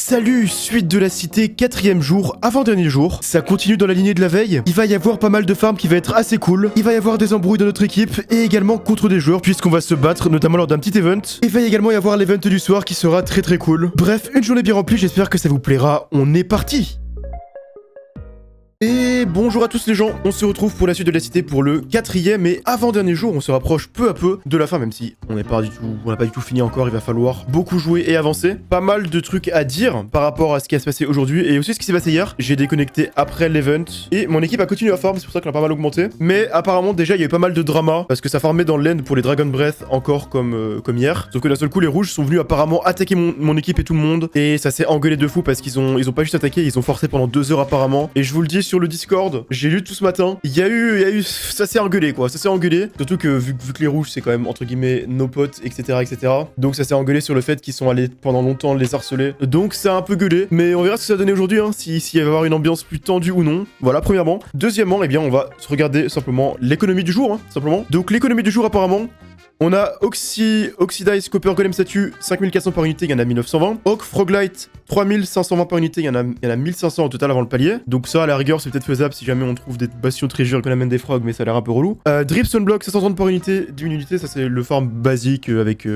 Salut, suite de la cité, 4ème jour, avant-dernier jour. Ça continue dans la lignée de la veille. Il va y avoir pas mal de farms qui va être assez cool. Il va y avoir des embrouilles dans notre équipe et également contre des joueurs puisqu'on va se battre notamment lors d'un petit event. Il va également y avoir l'event du soir qui sera très cool. Bref, une journée bien remplie, j'espère que ça vous plaira. On est parti! Et bonjour à tous les gens, on se retrouve pour la suite de la cité pour le 4ème et avant-dernier jour. On se rapproche peu à peu de la fin, même si on n'a pas du tout fini encore. Il va falloir beaucoup jouer et avancer. Pas mal de trucs à dire par rapport à ce qui va se passer aujourd'hui et aussi ce qui s'est passé hier. J'ai déconnecté après l'event et mon équipe a continué à farm, c'est pour ça qu'on a pas mal augmenté. Mais apparemment déjà il y a eu pas mal de drama parce que ça farmait dans l'end pour les Dragon Breath encore comme hier. Sauf que d'un seul coup les rouges sont venus apparemment attaquer mon équipe et tout le monde et ça s'est engueulé de fou parce qu'ils ont pas juste attaqué, ils ont forcé pendant 2 heures apparemment. Et je vous le dis sur le Discord, j'ai lu tout ce matin, il y a eu, ça s'est engueulé quoi, ça s'est engueulé. Surtout que vu que les rouges c'est quand même entre guillemets nos potes, etc. Donc ça s'est engueulé sur le fait qu'ils sont allés pendant longtemps les harceler. Donc ça a un peu gueulé, mais on verra ce que ça va donner aujourd'hui, hein, s'il va y avoir une ambiance plus tendue ou non. Voilà, premièrement. Deuxièmement, eh bien on va se regarder simplement l'économie du jour, hein, simplement. Donc l'économie du jour apparemment. On a Oxidize Copper Golem Statue, 5400 par unité, il y en a 1920. Oak Froglight, 3520 par unité, il y en a 1500 au total avant le palier. Donc ça, à la rigueur, c'est peut-être faisable si jamais on trouve des bastions Treasure et qu'on amène des frogs, mais ça a l'air un peu relou. Drip Sunblock, 530 par unité, 10 unités, ça c'est le farm basique avec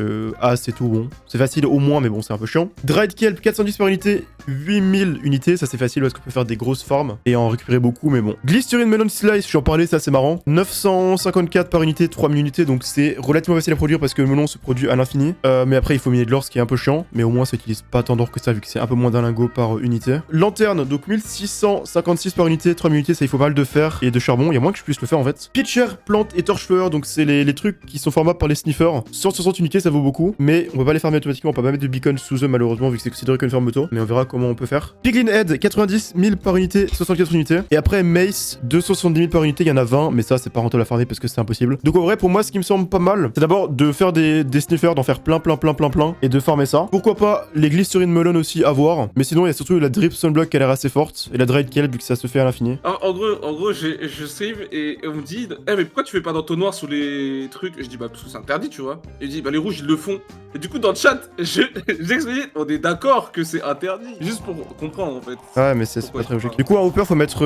As et tout, bon. C'est facile au moins, mais bon, c'est un peu chiant. Dried Kelp, 410 par unité, 8000 unités, ça c'est facile parce qu'on peut faire des grosses farms et en récupérer beaucoup, mais bon. Glycerine Melon Slice, j'en parlais, ça c'est marrant. 954 par unité, 3000 unités, donc c'est relativement facile à produire parce que le melon se produit à l'infini. Mais après, il faut miner de l'or, ce qui est un peu chiant. Mais au moins, ça utilise pas tant d'or que ça, vu que c'est un peu moins d'un lingot par unité. Lanterne, donc 1656 par unité, 3000 unités, ça il faut pas mal de fer et de charbon. Il y a moins que je puisse le faire en fait. Pitcher, plante et torchefleur, donc c'est les trucs qui sont formables par les sniffers. 160 unités, ça vaut beaucoup. Mais on peut pas les farmer automatiquement, on peut pas mettre de beacon sous eux malheureusement, vu que c'est considéré comme ferme auto. Mais on verra comment on peut faire. Piglin Head, 90 000 par unité, 64 unités. Et après, Mace, 270 000 par unité, il y en a 20. Mais ça, c'est pas rentable à farmer parce que c'est impossible. Donc en vrai, pour moi, ce qui me semble pas mal, c'est d'abord de faire des sniffers, d'en faire plein et de farmer ça. Pourquoi pas les Glycerine Melon aussi à voir. Mais sinon, il y a surtout la Drip Sunblock qui a l'air assez forte et la Dried Kelp vu que ça se fait à l'infini. En gros, je stream et on me dit mais pourquoi tu fais pas d'entonnoir sur les trucs? Je dis bah parce que c'est interdit, tu vois. Et il dit bah les rouges ils le font. Et du coup dans le chat, j'explique, on est d'accord que c'est interdit. Juste pour comprendre en fait. Ouais mais c'est pas très logique. Du coup en hopper faut mettre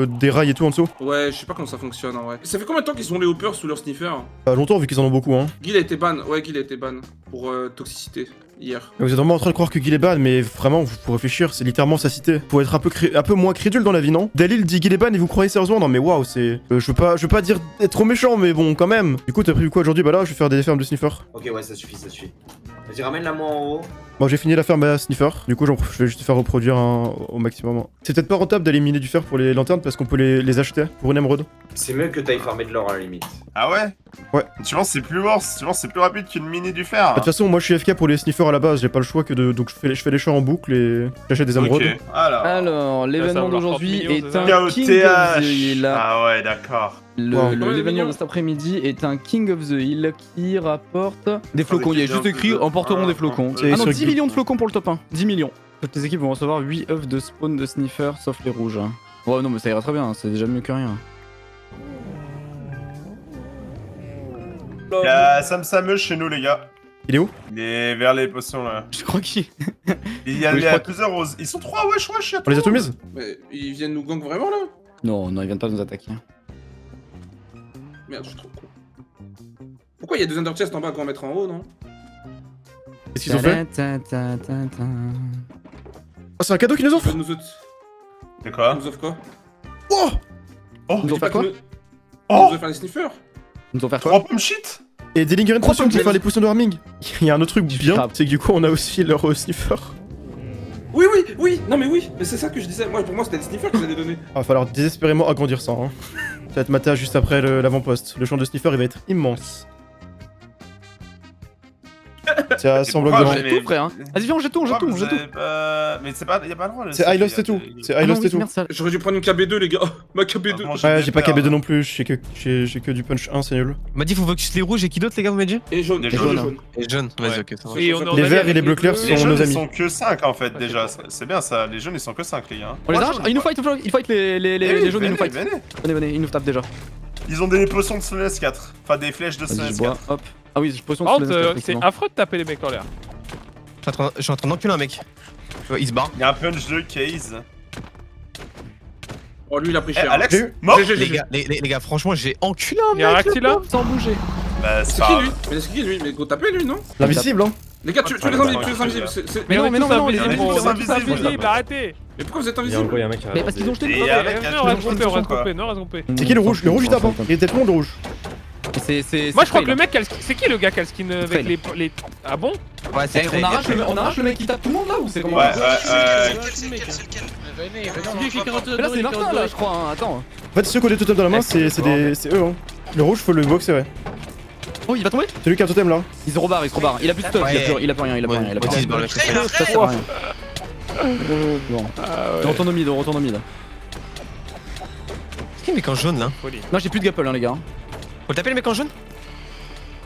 des rails et tout en dessous. Ouais, je sais pas comment ça fonctionne en vrai. Ça fait combien de temps qu'ils ont les hoppers sous leur sniffer? Longtemps vu qu'ils en ont beaucoup hein. Guil a été ban, ouais Guil a été ban pour toxicité hier. Vous êtes vraiment en train de croire que Guil est ban, mais vraiment, pour réfléchir, c'est littéralement sa cité. Faut être un peu moins crédule dans la vie, non? Dalil dit Guil est ban et vous croyez sérieusement? Non mais waouh, c'est... je veux pas dire être trop méchant, mais bon, quand même. Du coup, t'as prévu quoi aujourd'hui? Bah là, je vais faire des fermes de sniffer. Ok, ouais, ça suffit. Vas-y, ramène-la moi en haut. Bon, j'ai fini la ferme à sniffer. Du coup, je vais juste faire reproduire au maximum. C'est peut-être pas rentable d'aller miner du fer pour les lanternes parce qu'on peut les acheter pour une émeraude. C'est mieux que t'ailles farmer de l'or à la limite. Ah ouais? Ouais. Tu penses que c'est plus worse? Tu penses que c'est plus rapide qu'une miner du fer? De toute façon, moi je suis FK pour les sniffers à la base, j'ai pas le choix que de. Donc je fais les champs en boucle et j'achète des émeraudes. Ok. Alors, l'événement d'aujourd'hui est un KOTH. King of the Hill. Ah ouais, d'accord. L'événement de cet après-midi est un King of the Hill qui rapporte des flocons. Il y a juste écrit emporteront des flocons. Ah non, 10 millions de flocons pour le top 1. 10 millions. Toutes les équipes vont recevoir 8 œufs de spawn de sniffer sauf les rouges. Ouais, non, mais ça ira très bien, c'est déjà mieux que rien. Il y a Sam Sameuse chez nous, les gars. Il est où? Il est vers les potions là. Je crois qu'il. Il y a plusieurs roses. Ils sont 3, wesh, On les atomise? Mais ils viennent nous gang vraiment là? Non, ils viennent pas nous attaquer. Merde, je suis trop con. Pourquoi il y a 2 under chests en bas qu'on va mettre en haut, non? Qu'est-ce qu'ils ont fait? Ah, c'est un cadeau qu'ils nous offrent? Ils nous offrent C'est quoi? quoi? Oh! Oh! Ils nous ont fait quoi? Ils nous Oh! offrent les sniffers? Ils nous ont fait quoi? 3 pommes shit! Et des Lingering Potions pour faire les potions de warming. Il y a un autre truc bien, Grave. c'est que du coup on a aussi leur sniffer. Oui, non mais oui, mais c'est ça que je disais. Moi, pour moi, c'était les sniffers qu'ils allaient donner. Ah, va falloir désespérément agrandir ça. Hein. Ça va être matin juste après l'avant-poste. Le champ de sniffer il va être immense. Ça semble pourquoi grand. j'ai- Tout frère. Vas-y, viens, on jette tout. Mais c'est pas... Y'a pas le droit. C'est high lost et tout. C'est high lost et tout. J'aurais dû prendre une KB2, les gars. Ma KB2. Ouais, j'ai pas KB2 non plus, j'ai que du punch 1, c'est nul. On m'a dit faut focus les rouges et qui d'autre les gars vous m'avez dit? Et jaune, Les et jaunes. jaune. Les jaunes, vas-y Ouais. ok ça va. Et Les verts et les bleus clairs Les sont jeunes nos ils amis. sont que 5 en fait déjà, c'est bien ça, les jeunes ils sont que 5 les gars. On les arrache. Ils nous fight les jaunes, ils nous fight. Venez, ils nous tapent déjà. Ils ont des potions de Slowness 4, enfin des flèches de Vas-y, Slowness je bois, 4. hop. Ah oui, je potion Par de contre, Slowness, c'est effectivement. affreux de taper les mecs en l'air. Je suis en train d'enculer un mec. Il se barre. Il y a un punch de case. Oh, lui, il a pris Eh, cher. Alex, J'ai eu. mort. Les gars, franchement, j'ai enculé un Il y a un mec. Raxi là Sans bouger. Bah, c'est C'est pas qui grave. lui? Mais c'est qui lui? Mais go taper lui, non? L'invisible, hein. Les gars, tu les invisibles, tu les invisibles. Mais non, mais non, on les est tous invisibles, c'est invisibles, arrêtez. Mais pourquoi vous êtes Il y a un invisibles? gros, il y a un mec qui a Mais parce qu'ils ont jeté Et le avec Non, un on reste truc groupé, on reste quoi. groupé, non, on reste groupé. C'est qui le rouge? Le rouge il tape, hein. Il était tout le monde le rouge. Moi je crois que le mec, c'est qui le gars qui a le skin avec les. Ah bon? Ouais, c'est On arrache le mec qui tape tout le monde là ou c'est comment? Ouais, Mais là c'est Martin là, je crois. Hein. Attends. En fait, ceux qui ont des totems dans la main, c'est eux, hein. Le rouge, faut le boxer, ouais. Oh, il va tomber. C'est lui qui a un totem là. Il se rebarre, il se rebarre. Il a plus de stuff, il a plus rien, il a plus rien. Il a plus rien. Ouais, Ça sert à rien. Bon. Retourne au mid, retourne au mid. qui le mec en jaune là? Non, j'ai plus de gapple, hein, les gars. Faut le taper le mec en jaune?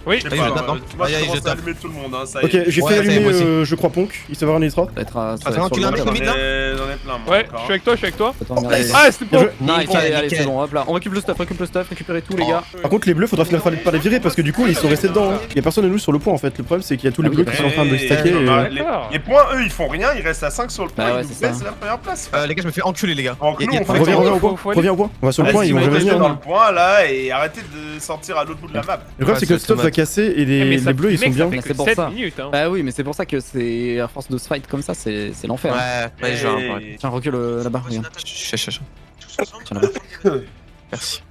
Oui. Je sais Vas-y, pas, je tape, non. moi Aïe, je aïe, commence je à tape. allumer tout le monde, hein, ça y Ok, est. j'ai Ouais, fait ça y est, allumer, moi aussi. je crois, Ponk. Il s'avère un Nitra. Ça va être à. Ça fait un kill un mec au mid là? J'en ai plein moi Ouais, je encore. suis avec toi, je suis avec toi. Attends, regardez. Ah, c'était Bien bon. joué. Nice, allez, allez, nickel. c'est bon, hop là. On récupère le stuff, récupérez tout, les gars. Par contre, les bleus, faudra finir par les virer parce que du coup, ils sont restés dedans. Hein. Y a personne de nous sur le point en fait. Le problème, c'est qu'il y a tous les Ah oui, bleus qui sont en train de Et- stacker. non, Et... les points, eux, ils font rien, ils restent à 5 sur le point, Bah ouais, ils nous c'est ça. baissent la première place. Les gars, je me fais enculer, les gars. En Y a- clou, y a- on fait Reviens au faut point. aller. Reviens au point. On va sur le Vas-y, point, ils vont jamais mettez-le venir. dans hein. le point là et arrêtez de sortir à l'autre bout de la map. Le problème, c'est que le stuff va casser et les bleus, ils sont bien. Mais c'est pour 7 ça. minutes, hein. Bah oui, mais c'est pour ça que c'est à force de se fight comme ça, c'est l'enfer. hein. Ouais, je vois. Ouais. Tiens, recule là-bas, regarde. Chut. Tiens là-bas. Merci.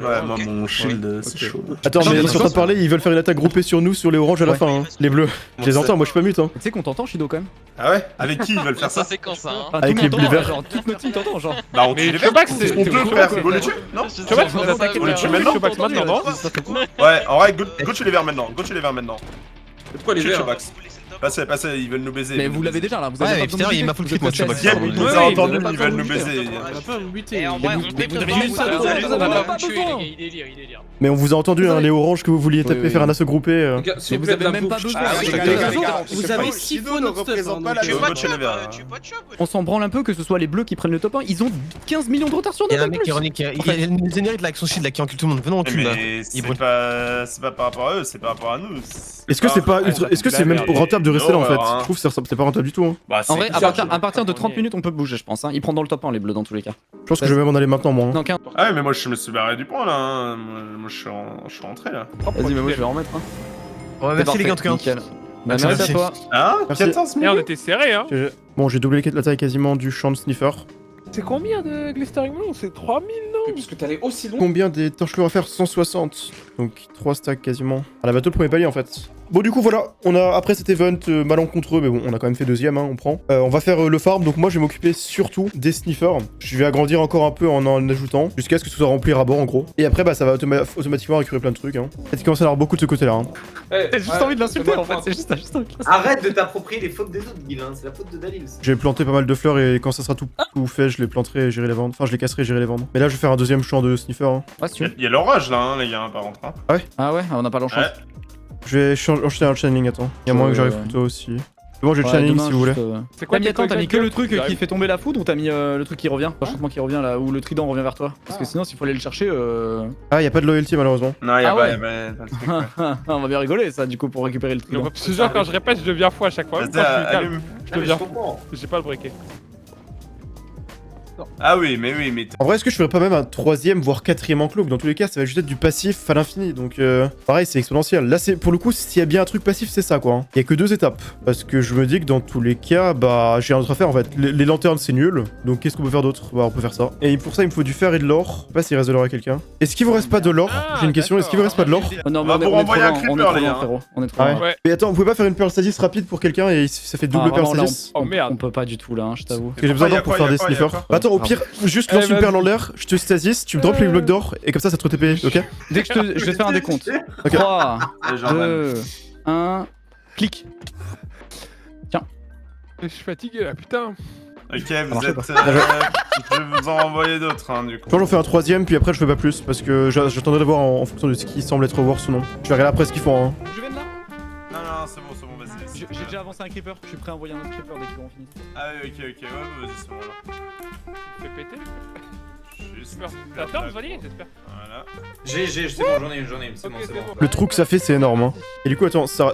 Ouais, moi mon shield, c'est chaud. Attends, mais ils sont en train de parler, ils veulent faire une attaque groupée sur nous, sur les oranges à la Ouais. fin. Hein. Les bleus. Je les entends, moi je suis pas mute. Hein. Tu sais qu'on t'entend, Shido, quand même. Ah ouais? Avec qui ils veulent faire ça? c'est quand ça, hein? Enfin, Avec tout les le monde bleus t'entend, verts. genre, toute notre team t'entend, genre. Bah on Mais tue les Chobax, verts, c'est c'est ce qu'on c'est peut cool, faire, quoi. go les tuer, non? Chobax, vous attaquez On les tue maintenant? Chobax maintenant, non? Ouais, en vrai, go tuer les verts maintenant, go tuer les verts maintenant. Et pourquoi les Tue verts? Chobax. Passez, ils veulent nous baiser. Mais ils vous veulent l'avez nous déjà là, vous Ouais, avez mais pas besoin putain, de il m'a buter, foutu le vous êtes coup de passé Chobax. à- Yep, il nous Ouais, a oui, entendu, vous avez ils pas veulent nous besoin de baiser. On a pas buté. Et en Mais vrai, vous- on mais peut vous pas devez buter, pas ça, vous ça, avez ça, pas ça, besoin ça, de tuer, ça, les gars, il délire. Mais on vous a entendu, hein, les oranges que vous vouliez Oui, taper, oui. faire un assaut groupé. Les gars, Mais s'il vous vous plaît, avez de la même pas bouffe. besoin. Ah, de- les gars, de- les gars, Vous avez 6 fois notre stuff. représente pas la Tu go pas de tuer les chop, verts. tu pas de chop. On s'en branle un peu que ce soit les bleus qui prennent le top 1. Ils ont 15 millions de retard sur Il y nous a un en mec plus. ironique, il y a une zénérite là avec son shield là qui encule tout le monde. Venons, encule là. Mais Il brûle. c'est pas par rapport à eux, c'est par rapport à nous. Est-ce que c'est pas, est-ce que c'est même rentable de rester là en fait? Hein. Je trouve que c'est pas rentable du tout. Hein. Bah, En vrai, c'est- à partir de 30 minutes, on peut bouger, je pense. Hein. Ils prendront le top 1, les bleus, dans tous les cas. Je pense que je vais même en aller maintenant, moi. Hein. Non, 15. Ah ouais, mais moi je me suis barré du point là. Hein. Moi je suis rentré là. Vas-y, mais moi je vais en remettre. Hein. Ouais, C'est merci les gars en tout cas. nickel. Bah, Merci. merci à toi. Hein? Merci. 14 Et on minutes. était serré, hein. Bon, j'ai doublé la taille quasiment du champ de sniffer. C'est combien de Glistering Blue? C'est 3000, non? Parce que t'allais aussi loin. Combien des torches lourds à faire? 160. Donc 3 stacks quasiment. À la bateau, le premier palier en fait. Bon, du coup, voilà. On a, après cet event malencontreux, mais bon, on a quand même fait deuxième, hein, on prend. On va faire le farm. Donc moi, je vais m'occuper surtout des sniffers. Je vais agrandir encore un peu en ajoutant. Jusqu'à ce que ce soit rempli à bord en gros. Et après, bah, ça va automatiquement récupérer plein de trucs. Hein. Il commence à y avoir beaucoup de ce côté-là. Hein. T'as juste envie de l'insulter en fait, c'est juste envie de Arrête de t'approprier les fautes des autres, Guil, hein. C'est la faute de Dalil. J'ai planté pas mal de fleurs et quand ça sera tout fait, je les planterai et j'irai les vendre. Enfin, je les casserai et j'irai les vendre. Mais là, je vais faire un deuxième champ de sniffer. Hein. Ah, si tu veux. Il y a l'orage là, hein, les gars, par contre. Hein. Ah ouais, on n'a pas l'enchant. Ouais. Je vais enchaîner un channeling, attends. Il y a moyen que j'arrive plus tôt aussi. Bon, j'ai le Ouais, channeling demain, si vous voulez. juste, C'est quoi T'as mis, attends, t'as mis que le truc J'arrive. qui fait tomber la foudre ou t'as mis le truc qui revient? L'enchantement qui revient là, ou le trident revient vers toi? Parce que sinon, s'il faut aller le chercher, Ah, y a pas de loyalty malheureusement. Non, il y a Ah pas, ouais. y a pas le truc. Ouais. on va bien rigoler ça du coup pour récupérer le trident. Je te jure, quand je répète, je deviens fou à chaque fois. Même Vas-y, quand je suis calme, allume. je Ah, mais deviens je comprends. J'ai pas le briquet. Ah oui, mais. En vrai, est-ce que je ferais pas même un troisième, voire quatrième enclos? Dans tous les cas, ça va juste être du passif à l'infini. Donc, pareil, c'est exponentiel. Là, c'est pour le coup, s'il y a bien un truc passif, c'est ça quoi. Hein. Il y a que 2 étapes. Parce que je me dis que dans tous les cas, bah, j'ai un autre à faire en fait. Les lanternes, c'est nul. Donc, qu'est-ce qu'on peut faire d'autre? Bah, on peut faire ça. Et pour ça, il me faut du fer et de l'or. Je sais pas s'il reste de l'or à quelqu'un. Est-ce qu'il vous reste pas de l'or? Ah, J'ai une question. Est-ce qu'il vous reste pas de l'or? Oh non, On va mais vous on est trop renvoyer un loin, on est creeper, trop les loin, gars. frérot. On est trop Ah loin. Ouais. Mais attends, vous pouvez pas faire une perle stasis rapide pour quelqu'un et ça fait double Ah, perle vraiment, là, stasis? Oh merde. On peut pas du tout là, hein, je t'avoue. Parce que j'ai besoin d'or pour faire des sniffers. Attends, au pire, juste lance une vas-y. perle en l'air, je te stasis, tu me drops les blocs d'or et comme ça te TP, ok? Dès que je vais te faire un décompte. Ok. 3, Allez, Jordan. 2, 1, clic. Je suis fatigué là, putain. Ok, vous marchait êtes. pas. Je vais vous en renvoyer d'autres, hein, du coup. Je pense que j'en fais un troisième, puis après je fais pas plus, parce que j'attendrai de voir en fonction de ce qui semble être worse ou non. Je vais regarder après ce qu'ils font, hein. Je viens de là. Non, non, c'est bon, vas-y. J'ai déjà avancé un creeper, je suis prêt à envoyer un autre creeper dès qu'ils auront fini. Ah oui, ok, ouais, vas-y, c'est bon là. Tu fais péter. Super. T'as peur de valider, j'espère. Voilà. C'est bon, j'en ai une, c'est Ok, bon, c'est c'est bon. bon. Le trou que ça fait, c'est énorme. Hein. Et du coup, attends, ça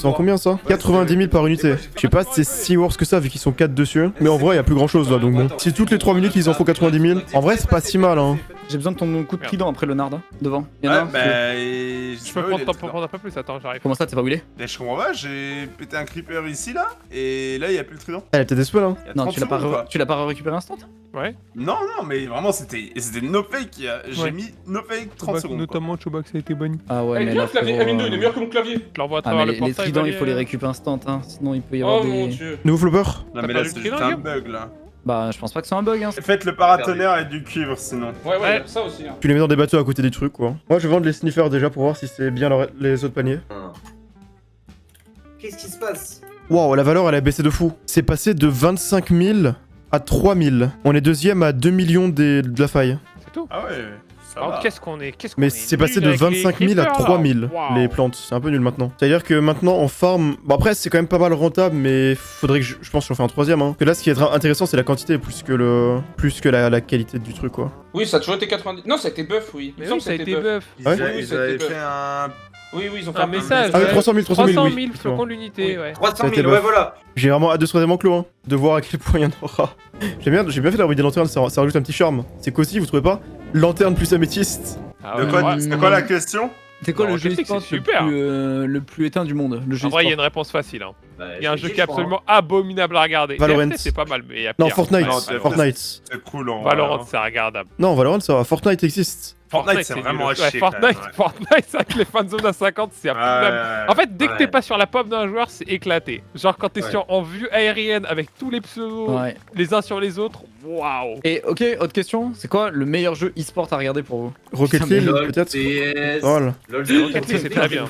en combien ça 90 000 par unité. Je sais pas si c'est si worse que ça vu qu'ils sont 4 dessus. Mais en vrai, y a plus grand chose là. Donc bon. Si toutes les 3 minutes ils en font 90 000, en vrai, c'est pas si mal. Hein. J'ai besoin de ton coup de trident après le nard, devant. Il y en a Ouais, un bah. Je peux prendre un peu plus, attends, j'arrive. Comment ça, t'es pas où il est? Je comprends pas, j'ai pété un creeper ici là, et là il y a plus le trident. Elle a peut-être des spells, hein. Il y a Non, 30 tu l'as secondes, quoi. pas récupéré instant? Ouais. Non, mais vraiment c'était no fake. J'ai Ouais. mis no fake 30 secondes. Notamment Chewbacca, ça a été banni. Ah ouais, Eh, mais bien là. le clavier, Amindo, il est meilleur que mon clavier. Je l'envoie à Ah, travers mais le portail. les tridents, il faut les Valier. récupérer instant, hein. Sinon, il peut y avoir Oh mon des. dieu. Nouveau flopper. Non, T'as mais pas là le c'est trident, juste un Guillaume bug là. Bah, je pense pas que c'est un bug, hein. Faites le paratonnerre et du cuivre sinon. Ouais, ça aussi. Hein. Tu les mets dans des bateaux à côté des trucs, quoi. Moi, je vais vendre les sniffers déjà pour voir si c'est bien les autres paniers. Qu'est-ce qui se passe? Waouh, la valeur elle a baissé de fou. C'est passé de 25 000 à 3 000. On est deuxième à 2 millions de la faille. C'est tout. Ah ouais, ça Alors va. qu'est-ce qu'on est Mais c'est passé de 25 000 à 3 000 les plantes. C'est un peu nul maintenant. C'est-à-dire que maintenant en farm. Bon, après, c'est quand même pas mal rentable, mais faudrait que je pense que j'en fais un troisième. Hein. Que là, ce qui est intéressant, c'est la quantité plus que la qualité du truc, quoi. Oui, ça a toujours été 90. Non, ça a été buff, oui. Mais Il me oui, semble ça a que été buff. buff. Ils Ouais. avaient- Oui, ils ça a avaient été fait un. Oui, ils ont fait Un message. Ah oui, 300 000, 300 000, 300 oui. 000 effectivement. flocons l'unité, ouais. 300 Ça a été 000, ouais, buff. voilà. J'ai vraiment hâte de ce troisième enclos, hein. De voir à quel point il y en aura. J'ai bien fait d'avoir des lanternes, ça rajoute un petit charme. C'est qu'aussi, vous trouvez pas? Lanterne plus améthyste. Ah De ouais, quoi, ouais. c'est quoi la question? C'est quoi Non, le jeu Rocket League, e-sport c'est super. le plus éteint du monde? Le jeu En vrai, il y a e-sport. une réponse facile. Hein. Bah, Il y a un je jeu kiffe, qui est je crois. absolument abominable à regarder. Valorant. TFT, c'est pas mal, mais il y a Non, pire. Fortnite. Non, Fortnite. C'est cool en Valorant, vrai, hein. c'est regardable. Non, Valorant, ça va. Fortnite existe. Fortnite, c'est nul. vraiment à Ouais, chier. Fortnite, quand même, ouais. Fortnite, c'est avec les fanzones à 50, c'est abominable. Ouais. En fait, dès que Ouais. t'es pas sur la pop d'un joueur, c'est éclaté. Genre quand t'es Ouais. en vue aérienne avec tous les pseudos Ouais. les uns sur les autres, waouh. Et ok, autre question, c'est quoi le meilleur jeu e-sport à regarder pour vous? Rocket Putain, mais League, LOL, peut-être. CS. Voilà. LOL, Rocket League, c'est très bien.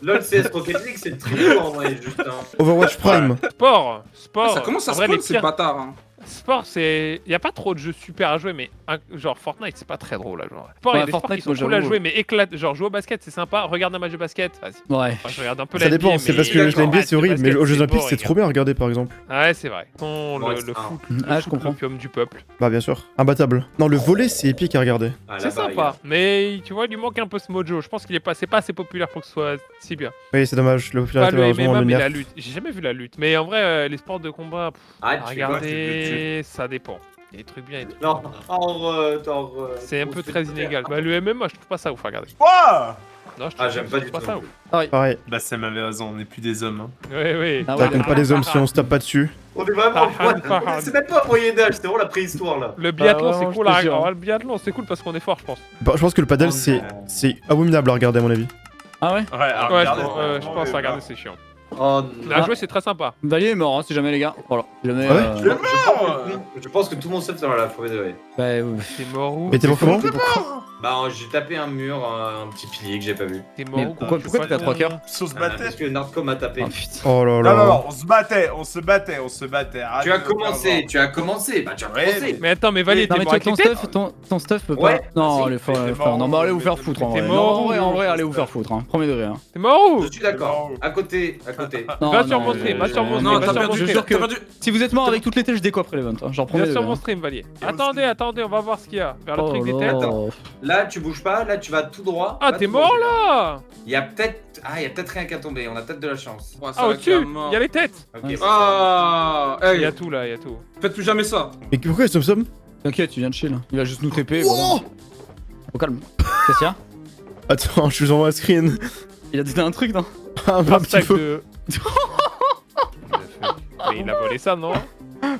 LOL, CS, Rocket League, c'est le trio en vrai, juste. Hein. Overwatch Prime. Sport, Ah, ça commence à en se vrai, prendre, les ces pires- bâtards. Hein. Sport, c'est. Y a pas trop de jeux super à jouer, mais genre Fortnite, c'est pas très drôle à jouer. Sport, y Ouais, a des sports Fortnite, qui sont moi, cool à j'avoue. jouer, mais éclate. Genre jouer au basket, c'est sympa. Regarde un match de basket, vas-y. Ouais. Moi, je regarde un peu Ça la dépend, NBA, c'est mais- parce que d'accord. la NBA c'est horrible, mais basket, aux Jeux c'est Olympiques boring, c'est trop bien à regarder par exemple. Ouais, c'est vrai. Le Ouais, foot. Ah, je comprends. L'opium du peuple. Bah bien sûr. Imbattable. Non, le volet c'est épique à regarder. Ah, C'est là-bas, sympa, mais tu vois, il lui manque un peu ce mojo. Je pense qu'il est pas, c'est pas assez populaire pour que ce soit si bien. Oui, c'est dommage, le Pas popularité le malheureusement MMA, le mais nerf. la lutte. J'ai jamais vu la lutte. Mais en vrai, les sports de combat, Ah, à tu fais quoi, regarder, ça dépend. Il y a des trucs bien et des trucs Non, C'est un peu très inégal. Bah, le MMA, je trouve pas ça ouf à regarder. Quoi? Non, je Ah, j'aime pas du trouve tout. ça ouf. Pareil. Bah, Sam avait raison, on n'est plus des hommes. Hein. Ouais, ouais. Ah Ça ouais, compte pas les hommes si on se tape pas dessus. On est vraiment. Farhan. C'est même pas au Moyen-Âge, c'est vraiment la préhistoire là. Le biathlon, Ah, c'est ouais, cool je à te jure. regarder. Le biathlon, c'est cool parce qu'on est fort, je pense. Bah, je pense que le paddle Oh, c'est non. c'est abominable à regarder à mon avis. Ah ouais? Ouais, alors, Ouais, regardez, je pense à regarder, c'est chiant. Oh À non. jouer, c'est très sympa. Valier est mort, hein, si jamais les gars. Voilà. Si jamais, Ah ouais Je pense- Je pense que tout le monde sait dans la forêt de bah, T'es mort où? Mais t'es mort comment? Bah, j'ai tapé un mur, un petit pilier que j'ai pas vu. T'es Mais mort où? pourquoi t'étais à 3 cœurs? Si on se Ah, battait. parce que Nardco m'a tapé. Oh putain. Oh là Non, là. non, non, on se battait. Tu as commencé, bah tu as Ouais, commencé. Mais attends, mais Valet, Non t'es mais mort avec ton les têtes? stuff, ton stuff peut Ouais. pas. Non, Si. les frères, Mais t'es frères, non, mort, bah allez vous mais faire t'es foutre en t'es vrai. mort, Non, en vrai, allez vous faire foutre, hein. Premier degré, hein. T'es mort où? Je suis d'accord. À côté. Non, Va sur non, mon stream, va sur mon Non, stream, va t'as sur mon perdu. je stream. jure que- T'as perdu. Si vous êtes mort avec toutes les têtes, je déco après l'event, hein. Genre premier Viens sur degré. mon stream, Valier. Attendez, on va voir ce qu'il y a. Vers le Oh truc des là. têtes. Là, tu bouges pas, là tu vas tout droit. Ah, Là, t'es tout mort droit. là! Il y a peut-être rien qu'à tomber, on a peut-être de la chance. Ouais, ça Ah, va au-dessus, qu'il y a mort. il y a les têtes! Ok, Ouais. bah, Ah, Il y a hey, tout là, il y a tout. faites plus jamais ça. Mais pourquoi il somme T'inquiète, tu viens de chill. Il va juste nous TP. Oh voilà. Au calme. Qu'est-ce qu'il y a? Attends, je vous envoie un screen. Il a dit un truc, non? Un petit Stack peu. de. Mais il a volé ça, non?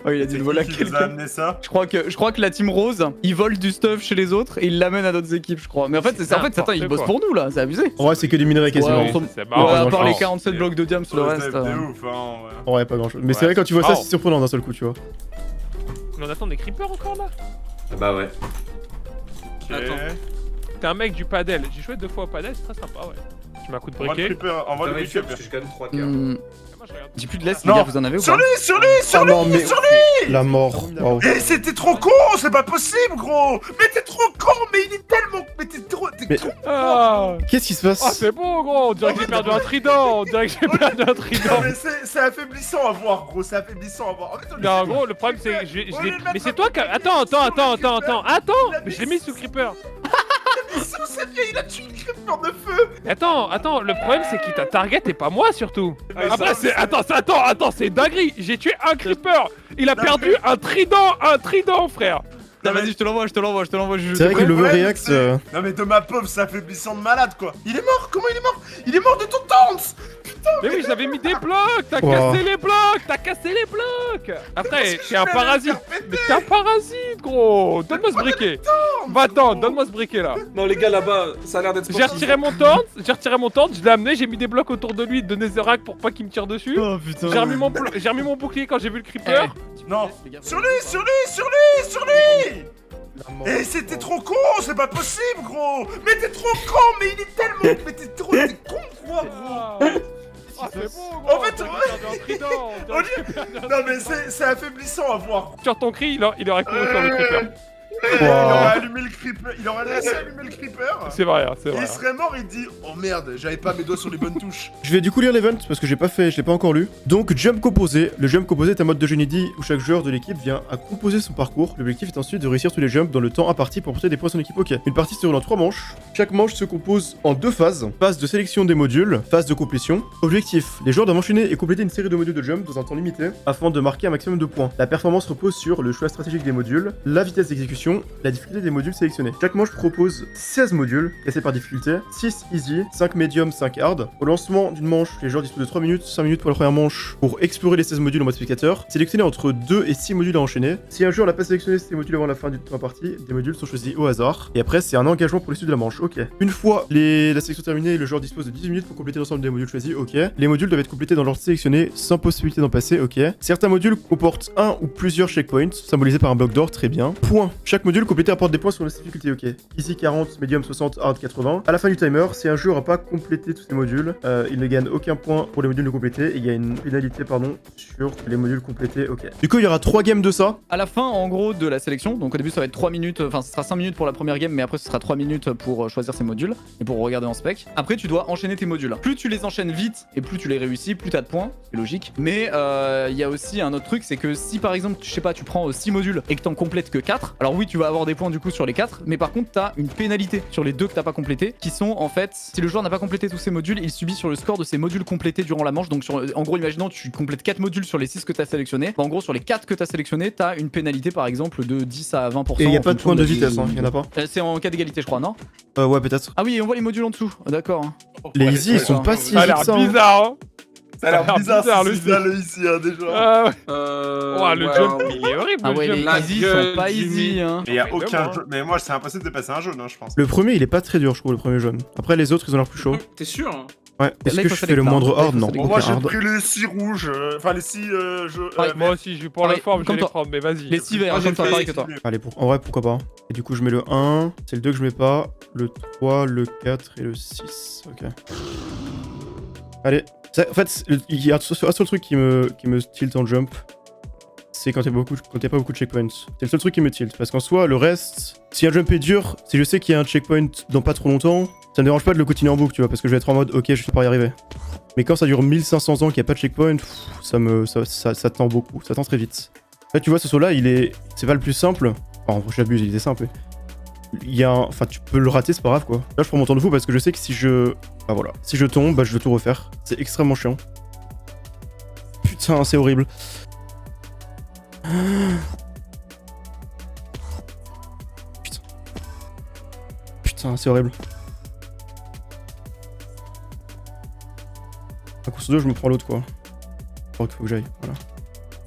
Oh, il a dit le vol à Qui nous a quelqu'un. amené ça? Je crois que la team Rose, ils volent du stuff chez les autres et ils l'amènent à d'autres équipes, je crois. Mais en fait, C'est attends, ils n'importe bossent quoi. pour nous là, c'est abusé. En vrai, c'est que des minerais quasiment. Ouais, on s'en- C'est Ouais, marrant. à part les franchement. 47 blocs de diams, le reste. C'est ouf, hein. En vrai, pas grand chose. Mais c'est Ouais. vrai, quand tu vois ça, Oh. c'est surprenant d'un seul coup, tu vois. Mais on attend des creepers encore là? Bah ouais. Ok. Attends. T'es un mec du padel. J'ai joué 2 fois au padel, c'est très sympa, ouais. Tu m'as un coup de Envoie le briquet. creeper, envoie Ça le va être sûr creeper. parce que je gagne 3 quarts. Hmm. Moi Dis plus de l'Est, les gars, vous en avez ou pas? Sur lui, Ah non, mais la mort. Waouh. Mais c'était trop con, c'est pas possible, gros. Mais t'es trop con, mais il est tellement... Mais t'es trop... Mais- Ah, Qu'est-ce qui se passe? c'est bon, gros. On dirait que j'ai perdu un trident. On dirait que j'ai perdu un Non, trident. mais c'est affaiblissant à voir, gros, c'est affaiblissant à voir. En fait, on Non, est- gros, le problème c'est que je l'ai. Au lieu de Mais mettre c'est un toi qui. creeper, Attends. il a Mais je l'ai mis- mis sous creeper. C'est bien, il a tué le creeper de feu. Attends, le problème c'est qu'il t'a target et pas moi surtout. Mais Après, ça, c'est. c'est- Attends, c'est dinguerie. J'ai tué un creeper. Il a perdu un trident, frère. Ah, vas-y, je te l'envoie, Juju. C'est vrai qu'il Ouais, overreact. c'est- Non mais de ma pauvre, c'est affaiblissant de malade quoi. Il est mort, comment il est mort? Il est mort de ton taunt. Mais oui, j'avais mis des blocs. T'as Wow. cassé les blocs. Après, t'es un parasite. Mais t'es un parasite, gros. Donne-moi ce briquet. Va-t'en, donne-moi ce briquet là. Non, les gars, là-bas, ça a l'air d'être J'ai sportif. retiré mon taunt, je l'ai amené, j'ai mis des blocs autour de lui de Netherrack pour pas qu'il me tire dessus. Oh putain. J'ai remis mon bouclier quand j'ai vu le creeper. Non, sur lui. Eh, c'était trop con, c'est pas possible, gros. Mais t'es trop con, mais il est tellement... Mais t'es con, quoi, gros. Ah, c'est bon, gros. En fait, on dirait que j'ai perdu un trident, on dirait que j'ai perdu un- Non mais c'est affaiblissant à voir. Sur ton cri, il aurait couru sur le creeper. Il aurait allumé le creeper, il aurait laissé allumer le creeper. C'est vrai. Et il serait mort, il dit oh merde, j'avais pas mes doigts sur les bonnes touches. Je vais du coup lire l'event parce que je l'ai pas encore lu. Donc jump composé. Le jump composé est un mode de jeu inédit où chaque joueur de l'équipe vient à composer son parcours. L'objectif est ensuite de réussir tous les jumps dans le temps imparti pour porter des points à son équipe. Ok. Une partie se déroule en 3 manches. Chaque manche se compose en 2 phases. Phase de sélection des modules, phase de complétion. Objectif, les joueurs doivent enchaîner et compléter une série de modules de jump dans un temps limité afin de marquer un maximum de points. La performance repose sur le choix stratégique des modules, la vitesse d'exécution, la difficulté des modules sélectionnés. Chaque manche propose 16 modules, classés par difficulté, 6 easy, 5 medium, 5 hard. Au lancement d'une manche, les joueurs disposent de 3 minutes, 5 minutes pour la première manche pour explorer les 16 modules en mode spectateur, sélectionner entre 2 et 6 modules à enchaîner. Si un joueur n'a pas sélectionné ces modules avant la fin du temps imparti, des modules sont choisis au hasard, et après c'est un engagement pour les suite de la manche, ok. Une fois la sélection terminée, le joueur dispose de 18 minutes pour compléter l'ensemble des modules choisis, ok. Les modules doivent être complétés dans l'ordre sélectionné, sans possibilité d'en passer, ok. Certains modules comportent un ou plusieurs checkpoints, symbolisés par un bloc d'or, très bien. Point. Chaque module complété apporte des points sur la difficulté, ok. Easy 40, medium 60, hard 80. À la fin du timer, si un joueur n'a pas complété tous ces modules, il ne gagne aucun point pour les modules non complétés, et il y a une pénalité, sur les modules complétés, ok. Du coup, il y aura 3 games de ça. À la fin, en gros, de la sélection, donc au début, ça va être 3 minutes, enfin, ce sera 5 minutes pour la première game, mais après, ce sera 3 minutes pour choisir ses modules et pour regarder en spec. Après, tu dois enchaîner tes modules. Plus tu les enchaînes vite et plus tu les réussis, plus t'as de points, c'est logique. Mais il y a aussi un autre truc, c'est que si par exemple, je sais pas, tu prends 6 modules et que t'en complètes que 4, alors oui, tu vas avoir des points du coup sur les 4, mais par contre, t'as une pénalité sur les 2 que t'as pas complété, qui sont en fait, si le joueur n'a pas complété tous ses modules, il subit sur le score de ses modules complétés durant la manche. Donc, en gros, imaginons, tu complètes 4 modules sur les 6 que t'as sélectionnés. Bah, en gros, sur les 4 que t'as sélectionnés, t'as une pénalité par exemple de 10 à 20%. Et il n'y a pas de fonction point de vitesse, hein, il y en a pas. C'est en cas d'égalité, je crois, non? Ouais, peut-être. Ah oui, on voit les modules en dessous. D'accord. Les easy, ils sont pas si Ça a easy l'air que ça. Hein. bizarre, hein. Ça a l'air bizarre, bizarre, c'est le ça le ici déjà. Ah ouais. Oh, Le jump, il est horrible. Ah ouais, le les jump. la easy gueule sont pas du easy, hein. Mais y a Ouais, aucun vraiment, jeu. Mais moi, c'est impossible de passer un jaune, hein, je pense. Le premier, il est pas très dur, je trouve, le premier jaune. Après, les autres, ils ont l'air plus chauds. T'es sûr hein? Ouais. Est-ce Là, que il faut je faire fais des le plats, moindre hein. Là, il hard? faut Non. faire des Bon, moi, Aucun j'ai hard. pris les 6 rouges. Enfin, les 6 jeux. Ouais, Moi aussi, pour la Ouais, forme, je comme vais les toi. prendre, mais vas-y. Les 6 verts, Moi, j'ai comme toi, fait pareil que toi. Allez, en vrai, pourquoi pas. Et du coup, je mets le 1, c'est le 2 que je mets pas, le 3, le 4 et le 6. Ok. Allez. En fait, il y a un seul truc qui me tilt en jump. C'est quand il n'y a pas beaucoup de checkpoints. C'est le seul truc qui me tilt. Parce qu'en soi, le reste, si un jump est dur, si je sais qu'il y a un checkpoint dans pas trop longtemps, ça me dérange pas de le continuer en boucle, tu vois, parce que je vais être en mode, ok, je vais pas y arriver. Mais quand ça dure 1500 ans qu'il n'y a pas de checkpoint, ça tend beaucoup, ça tend très vite. Là, tu vois, ce saut-là, c'est pas le plus simple. Enfin, j'abuse, il était simple. Enfin, tu peux le rater, c'est pas grave, quoi. Là, je prends mon temps de fou parce que je sais que si je... Bah voilà. Si je tombe, bah je dois tout refaire. C'est extrêmement chiant. Putain, c'est horrible. Putain, c'est horrible. À course 2, je me prends l'autre, quoi. Je crois qu'il faut que j'aille, voilà.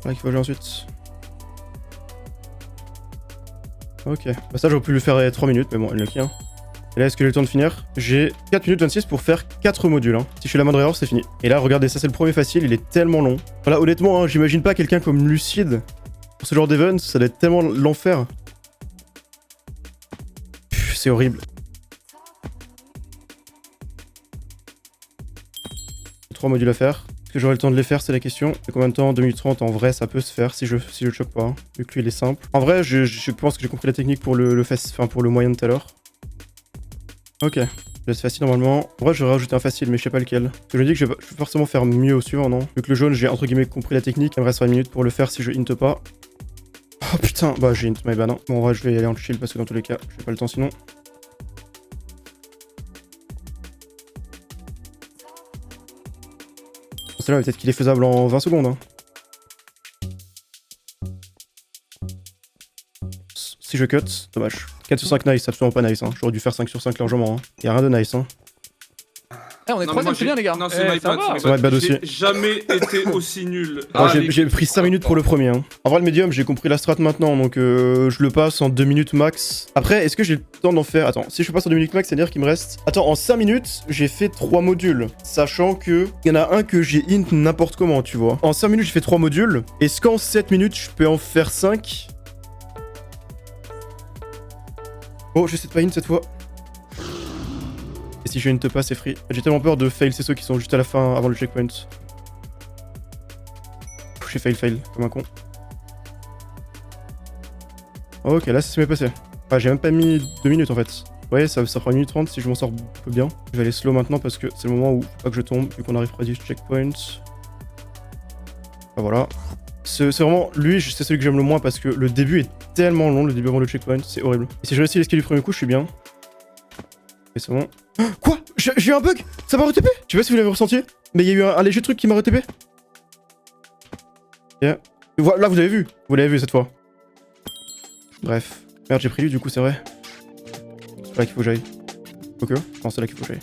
Là qu'il faut que j'aille ensuite. Ok, bah ça j'aurais pu le faire à 3 minutes, mais bon, unlucky, hein. Et là, est-ce que j'ai le temps de finir? J'ai 4 minutes 26 pour faire 4 modules, hein. Si je fais la moindre erreur, c'est fini. Et là, regardez, ça c'est le premier facile, il est tellement long. Voilà, honnêtement, hein, j'imagine pas quelqu'un comme Lucide. Pour ce genre d'event, ça doit être tellement l'enfer. C'est horrible. 3 modules à faire. Est-ce que j'aurai le temps de les faire, c'est la question. Et combien de temps? 2 minutes 30, en vrai, ça peut se faire si je le choque pas. Hein, vu que lui, il est simple. En vrai, je pense que j'ai compris la technique pour pour le moyen de tout à l'heure. Ok. Je laisse facile normalement. En vrai, je vais rajouter un facile, mais je sais pas lequel. Parce que je me dis que je vais forcément faire mieux au suivant, non? Vu que le jaune, j'ai entre guillemets compris la technique. Il me reste 20 minutes pour le faire si je hint pas. Oh putain, bah j'ai hint, mais bah non. Bon, en vrai, je vais y aller en chill parce que dans tous les cas, j'ai pas le temps sinon. Celle-là, peut-être qu'il est faisable en 20 secondes. Hein. Si je cut, dommage. 4 sur 5 nice, absolument pas nice. Hein. J'aurais dû faire 5 sur 5 largement. Hein. Y'a rien de nice. Hein. Eh, on est 3ème, c'est bien les gars. Non, c'est my bad. C'est my bad aussi. J'ai jamais été aussi nul. J'ai pris 5 minutes pour le premier. Hein. En vrai, le médium, j'ai compris la strat maintenant, donc je le passe en 2 minutes max. Après, est-ce que j'ai le temps d'en faire? Attends, si je passe en 2 minutes max, c'est-à-dire qu'il me reste... Attends, en 5 minutes, j'ai fait 3 modules. Sachant que il y en a un que j'ai int n'importe comment, tu vois. En 5 minutes, j'ai fait 3 modules. Est-ce qu'en 7 minutes, je peux en faire 5? Oh, j'essaie de pas int cette fois. Et si je hint pas, c'est free. J'ai tellement peur de fail, c'est ceux qui sont juste à la fin, avant le checkpoint. J'ai fail, comme un con. Ok, là, ça s'est bien passé. Ah, j'ai même pas mis 2 minutes en fait. Ouais, ça prend 1 minute 30 si je m'en sors un peu bien. Je vais aller slow maintenant parce que c'est le moment où faut pas que je tombe, vu qu'on arrive près du checkpoint. Ah, voilà. C'est vraiment, lui, c'est celui que j'aime le moins parce que le début est tellement long, le début avant le checkpoint, c'est horrible. Et si je réussis l'escalier du premier coup, je suis bien. Et c'est bon. Quoi? J'ai eu un bug? Ça m'a RTP? Je sais pas si vous l'avez ressenti, mais il y a eu un léger truc qui m'a RTP. Yeah. Là, vous l'avez vu. Vous l'avez vu cette fois. Bref. Merde, j'ai pris lui, du coup, c'est vrai. C'est là qu'il faut que j'aille. Ok. Non, c'est là qu'il faut que j'aille.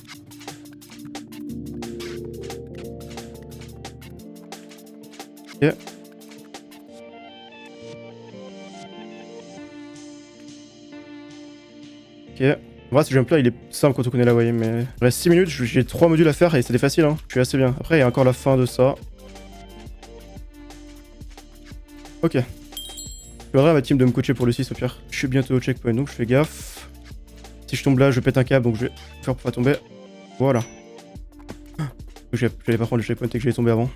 Yeah. Ok. En vrai, ce jump là, il est simple quand on connaît la way, mais... Il reste 6 minutes, j'ai 3 modules à faire et c'était facile, hein. Je suis assez bien. Après, il y a encore la fin de ça. Ok. Je demanderai à ma team de me coacher pour le 6 au pire. Je suis bientôt au checkpoint, donc je fais gaffe. Si je tombe là, je pète un câble, donc je vais faire pour pas tomber. Voilà. J'allais pas prendre le checkpoint et que j'allais tomber avant.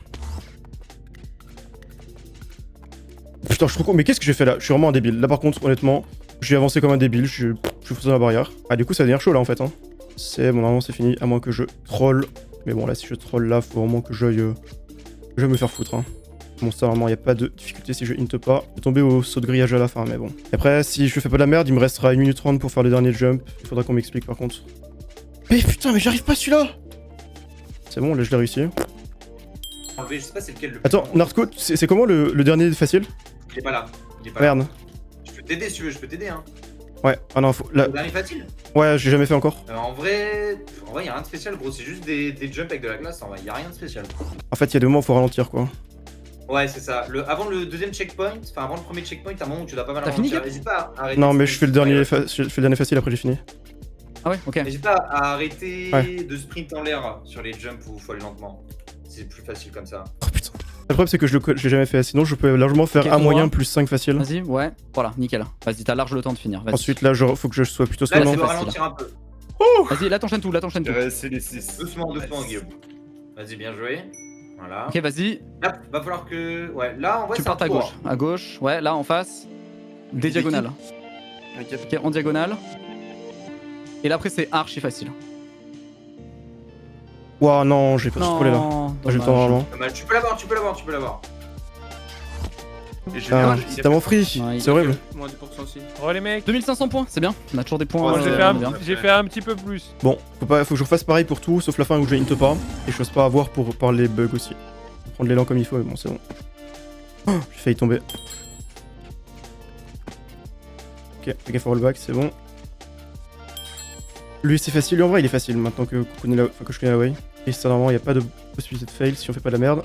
Putain, je suis trop con. Mais qu'est-ce que j'ai fait là? Je suis vraiment un débile. Là, par contre, honnêtement, j'ai avancé comme un débile. Je suis foutu dans la barrière. Ah, du coup, ça va devenir chaud là en fait. Hein. C'est bon, normalement, c'est fini. À moins que je troll. Mais bon, là, si je troll là, faut vraiment que j'aille me faire foutre. Hein. Bon, ça, vraiment, il n'y a pas de difficulté si je hint pas. Je vais tomber au saut de grillage à la fin, mais bon. Et après, si je fais pas de la merde, il me restera 1 minute 30 pour faire le dernier jump. Il faudra qu'on m'explique par contre. Mais putain, mais j'arrive pas celui-là! C'est bon, là, je l'ai réussi. Je sais pas c'est lequel le... Attends, Nardco, c'est comment le dernier facile? Il est pas là. Il est pas là. Merde. Je peux t'aider si tu veux, je peux t'aider hein. Ouais, ah non, faut... Le dernier facile? Ouais, j'ai jamais fait encore. En vrai, y a rien de spécial gros, c'est juste des jumps avec de la glace, en vrai, y a rien de spécial. En fait, il y a des moments où faut ralentir quoi. Ouais, c'est ça. Avant le deuxième checkpoint, enfin avant le premier checkpoint, t'as un moment où tu dois pas mal ralentir. T'as fini, N'hésite pas à arrêter. Non, mais je fais le dernier facile, après j'ai fini. Ah ouais, ok. N'hésite pas à arrêter Ouais. de sprint en l'air sur les jumps où il faut aller lentement. C'est plus facile comme ça. Oh putain. Le problème c'est que je l'ai jamais fait, sinon je peux largement faire Ok, un pour moyen moi. plus 5 facile. Vas-y, ouais. Voilà, nickel. Vas-y, t'as large le temps de finir. Vas-y. Ensuite là, faut que je sois plutôt Là, slow, tu non? dois facile. ralentir un peu. Vas-y, là t'enchaînes tout, là t'enchaînes tout. C'est les 6. Doucement, Guillaume. Vas-y, bien joué. Voilà. Ok, vas-y. Là, va falloir que... Ouais, là, en vrai, Tu c'est un partes à tour. gauche. À gauche, ouais, là en face. Des diagonales. Ok, en diagonale. Et là après c'est archi facile. Ouah non, j'ai pas scrollé là. Non, J'ai le temps normalement. Dommage. Tu peux l'avoir, tu peux l'avoir, tu peux l'avoir. Ah, c'est tellement free, Ouais, c'est horrible. Moins 10% aussi. Oh les mecs, 2500 points, c'est bien. On a toujours des points. Ouais, j'ai fait un petit peu plus. Bon, faut que je refasse pareil pour tout, sauf la fin où je hint pas. Et je n'ose pas avoir par les bugs aussi. Prendre l'élan comme il faut, mais bon, c'est bon. Oh, j'ai failli tomber. Ok, fais gaffe au rollback, c'est bon. Lui, c'est facile. Lui, en vrai, il est facile maintenant que je connais la way. Et ça, normalement, il n'y a pas de possibilité de fail si on fait pas de la merde.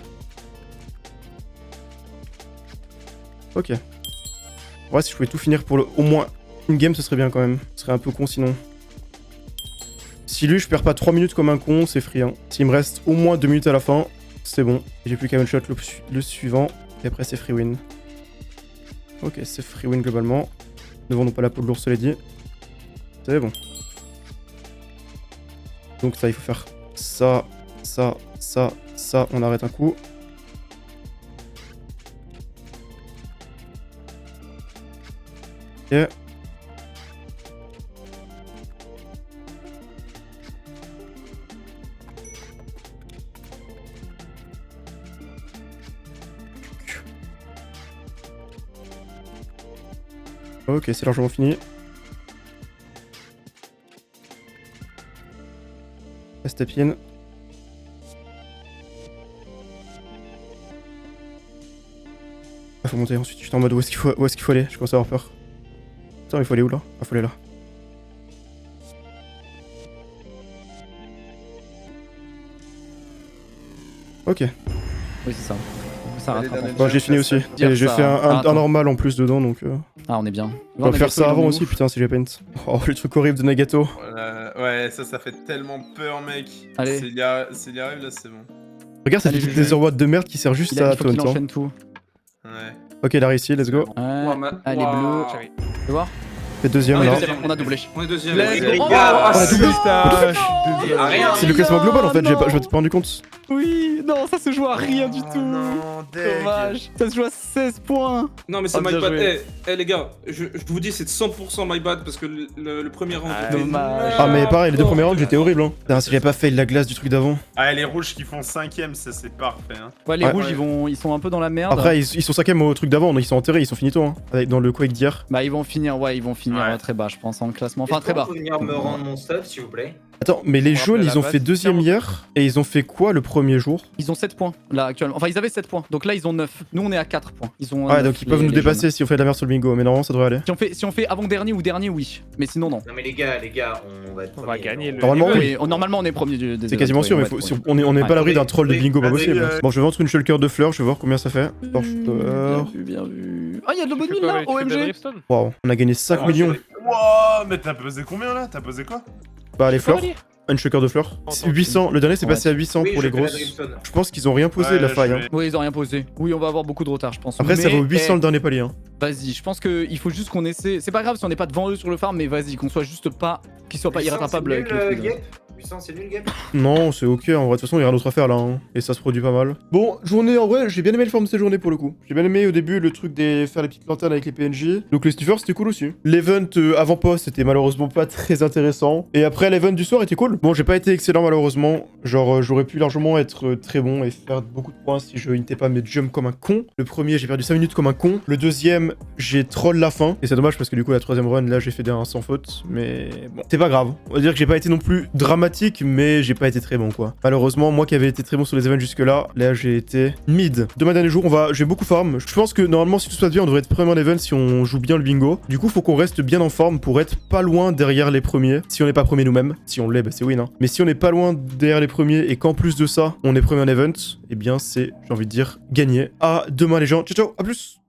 Ok. Ouais, si je pouvais tout finir pour au moins une game, ce serait bien quand même. Ce serait un peu con sinon. Si lui, je perds pas 3 minutes comme un con, c'est free. Hein. S'il me reste au moins 2 minutes à la fin, c'est bon. J'ai plus qu'à one shot le suivant. Et après, c'est free win. Ok, c'est free win globalement. Ne vendons pas la peau de l'ours, cela dit. C'est bon. Donc ça, il faut faire ça, ça, ça, Ça, on arrête un coup. Ok. Ok, c'est largement fini. Step in. Ah, faut monter ensuite, je suis en mode où est-ce qu'il faut aller, je commence à avoir peur. Attends, il faut aller où là? Ah, faut aller là. Ok. Oui, c'est ça. Ça rattrape. Bon, j'ai fini aussi. Dire Et j'ai ça, fait hein. un normal en plus dedans donc. Ah, on est bien. On va faire ça avant aussi, putain, si j'ai paint. Oh, le truc horrible de Nagato. Ouais, ça fait tellement peur, mec. Allez. S'il y arrive, là, c'est bon. Regarde cette Allez, petite je vais. Netherwatt de merde qui sert juste à Il faut qu'il taunt. enchaîne tout. Ouais. Ok, il a réussi, let's go. Ouais. Allez, bleu. Tu veux voir? Le deuxième Ah, là. deuxième. On a doublé. On est deuxième. Les Les gars. gars. On a doublé. Ah, rien. C'est le classement global en fait, je m'étais pas rendu compte. Oui, non, ça se joue à rien du Oh tout. non, deg. Dommage. Ça se joue à 16 points. Non mais c'est Oh, my bien bad. joué. Les gars, je vous dis c'est 100% my bad parce que le premier round Ah, était dommage. Ah, mais pareil, les deux premiers rounds j'étais horrible hein. Putain, si j'avais pas fait la glace du truc d'avant. Ah, les rouges qui font 5ème, ça c'est parfait. Hein. Ouais, les Ouais. rouges, ils sont un peu dans la merde. Après, ils sont 5ème au truc d'avant, donc ils sont enterrés, ils sont finito hein. Dans le Quake d'hier. Bah, ils vont finir Ouais. très bas, je pense, en classement. Enfin, très bas. Est-ce qu'on peut venir me rendre mon stuff, s'il vous plaît? Attends, mais les On jaunes rappelle ils ont la fait base, deuxième hier et ils ont fait quoi le premier jour? Ils ont 7 points, là, actuellement. Enfin, ils avaient 7 points. Donc là, ils ont 9. Nous, on est à 4 points. Ils ont Ouais, 9, donc ils peuvent les nous dépasser si on fait de la merde sur le bingo, mais normalement ça devrait aller. Si on fait avant-dernier ou dernier, oui. Mais sinon, non. Non, mais les gars, on va être On va premiers, gagner non. le. Normalement, level. oui. Normalement, on est premier des C'est quasiment sûr, mais si on est pas à l'abri d'un troll de bingo pas possible. Bon, je vais vendre une shulker de fleurs, je vais voir combien ça fait. Bien Torcheur. vu, bien vu. Ah, il y a de la Tu bonne fais mine quoi, là, tu fais pas de OMG. dripstone Waouh, on a gagné 5 millions. Wouah, mais t'as posé combien là? T'as posé quoi? Bah, les fleurs, Chevalier. une shulker de fleurs. C'est 800, le dernier c'est passé à 800 Oui, pour je les fais la grosses. dripstone. Je pense qu'ils ont rien posé de la faille. Hein. Oui, ils ont rien posé. Oui, on va avoir beaucoup de retard, je pense. Après, ça Mais, vaut 800 le dernier palier. Hein. Vas-y, je pense qu'il faut juste qu'on essaie. C'est pas grave si on n'est pas devant eux sur le farm, mais vas-y, qu'on soit juste pas. Qu'ils soient pas 800, irrattrapables c'est avec nul, le truc. Gap 800, c'est nul, Gap? Non, c'est ok, en vrai, de toute façon, il y a rien d'autre à faire là. Hein. Et ça se produit pas mal. Bon, journée, en vrai, j'ai bien aimé le forme de cette journée pour le coup. J'ai bien aimé au début le truc de faire les petites lanternes avec les PNJ. Donc les sniffers, c'était cool aussi. L'event avant-post, c'était malheureusement pas très intéressant. Et après, l'event du soir était cool. Bon, j'ai pas été excellent malheureusement. Genre, j'aurais pu largement être très bon et faire beaucoup de points si je n'étais pas mes jumps comme un con. Le premier, j'ai perdu 5 minutes comme un con. Le deuxième, j'ai troll la fin. Et c'est dommage parce que du coup, la troisième run, là, j'ai fait un sans faute. Mais bon, c'est pas grave. On va dire que j'ai pas été non plus dramatique, mais j'ai pas été très bon quoi. Malheureusement, moi qui avais été très bon sur les events jusque-là, là j'ai été mid. Demain dernier jour, j'ai beaucoup farm. Je pense que normalement, si tout se passe bien, on devrait être premier en event si on joue bien le bingo. Du coup, faut qu'on reste bien en forme pour être pas loin derrière les premiers. Si on n'est pas premier nous-mêmes, si on l'est, bah c'est win. Hein. Mais si on n'est pas loin derrière les premiers et qu'en plus de ça, on est premier en event, eh bien c'est, j'ai envie de dire, gagné. À demain les gens. Ciao ciao, à plus.